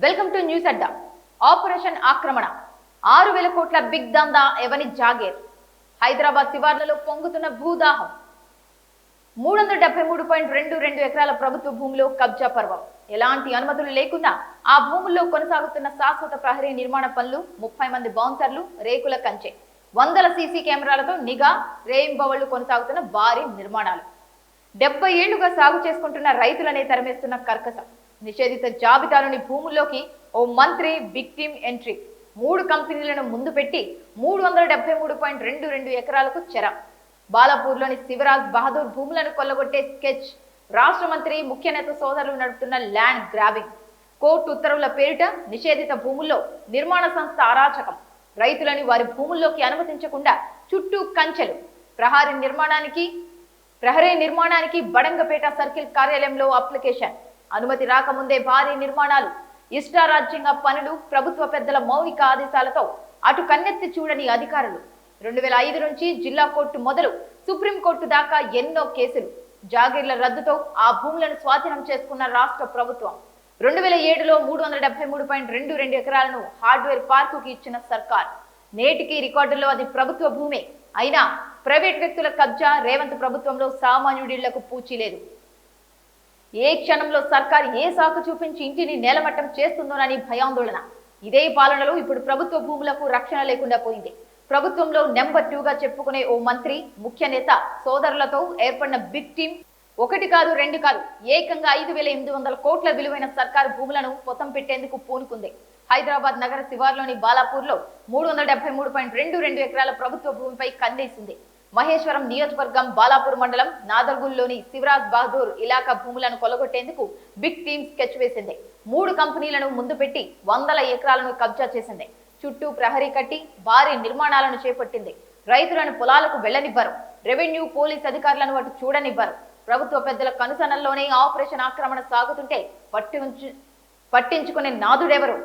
Welcome to news Adda. Operation ఆక్రమణ 6,000 కోట్ల big దందా ఎవని జాగేర్. హైదరాబాద్ శివార్లలో పొంగుతున్న భూదాహం. 373.22 ఎకరాల ప్రభుత్వ భూమిలో కబ్జా పర్వం. ఎలాంటి అనుమతులు లేకుండా ఆ భూముల్లో కొనసాగుతున్న శాశ్వత ప్రహరీ నిర్మాణ పనులు, 30 మంది బౌన్సర్లు, రేకుల కంచె, వందల సీసీ కెమెరాలతో నిఘా, రేయింబవళ్లు కొనసాగుతున్న భారీ నిర్మాణాలు. 70 ఏళ్లుగా సాగు చేసుకుంటున్న రైతులనే తరిమేస్తున్న కర్కసం. నిషేధిత జాబితాలోని భూముల్లోకి ఓ మంత్రి బిగ్ టీమ్ ఎంట్రీ. 3 కంపెనీలను ముందు పెట్టి 373.22 ఎకరాలకు చెర. బాలాపూర్లోని శివరాజ్ బహదూర్ భూములను కొల్లగొట్టే స్కెచ్. రాష్ట్ర మంత్రి ముఖ్య నేత సోదరులు నడుపుతున్న ల్యాండ్ గ్రాబింగ్. కోర్టు ఉత్తర్వుల పేరిట నిషేధిత భూముల్లో నిర్మాణ సంస్థ అరాచకం. రైతులని వారి భూముల్లోకి అనుమతించకుండా చుట్టూ కంచెలు. ప్రహరీ నిర్మాణానికి బడంగపేట సర్కిల్ కార్యాలయంలో అప్లికేషన్. అనుమతి రాకముందే భారీ నిర్మాణాలు. ఇష్టారాజ్యంగా పనులు. ప్రభుత్వ పెద్దల మౌలిక ఆదేశాలతో అటు కన్నెత్తి చూడని అధికారులు. 2005 నుంచి జిల్లా కోర్టు మొదలు సుప్రీంకోర్టు దాకా ఎన్నో కేసులు. జాగీర్ల రద్దుతో ఆ భూములను స్వాధీనం చేసుకున్న రాష్ట్ర ప్రభుత్వం. 2007లో 373.22 ఎకరాలను హార్డ్వేర్ పార్కుకి ఇచ్చిన సర్కార్. నేటికి రికార్డుల్లో అది ప్రభుత్వ భూమే అయినా ప్రైవేట్ వ్యక్తుల కబ్జా. రేవంత్ ప్రభుత్వంలో సామాన్యుడిళ్లకు పూచీ లేదు. ఏ క్షణంలో సర్కార్ ఏ సాకు చూపించి ఇంటిని నేలమట్టం చేస్తుందోనని భయాందోళన. ఇదే పాలనలో ఇప్పుడు ప్రభుత్వ భూములకు రక్షణ లేకుండా పోయింది. ప్రభుత్వంలో నెంబర్ 2గా చెప్పుకునే ఓ మంత్రి, ముఖ్య నేత సోదరులతో ఏర్పడిన బిగ్ టీమ్ 1 కాదు 2 కాదు ఏకంగా 5,800 కోట్ల విలువైన సర్కారు భూములను పొతం పెట్టేందుకు పూనుకుంది. హైదరాబాద్ నగర శివార్లోని బాలాపూర్లో 373.22 ఎకరాల ప్రభుత్వ భూమిపై కన్నేసింది. మహేశ్వరం నియోజకవర్గం బాలాపూర్ మండలం నాదర్గుల్లోని శివరాజ్ బహదూర్ ఇలాకా భూములను కొలగొట్టేందుకు బిగ్ టీమ్ స్కెచ్ వేసింది. 3 కంపెనీలను ముందు పెట్టి వందల ఎకరాలను కబ్జా చేసింది. చుట్టూ ప్రహరీ కట్టి భారీ నిర్మాణాలను చేపట్టింది. రైతులను పొలాలకు వెళ్లనివ్వరు. రెవెన్యూ, పోలీస్ అధికారులను అటు చూడనివ్వరు. ప్రభుత్వ పెద్దల కనుసనల్లోనే ఆపరేషన్ ఆక్రమణ సాగుతుంటే పట్టించుకునే నాదుడెవరు?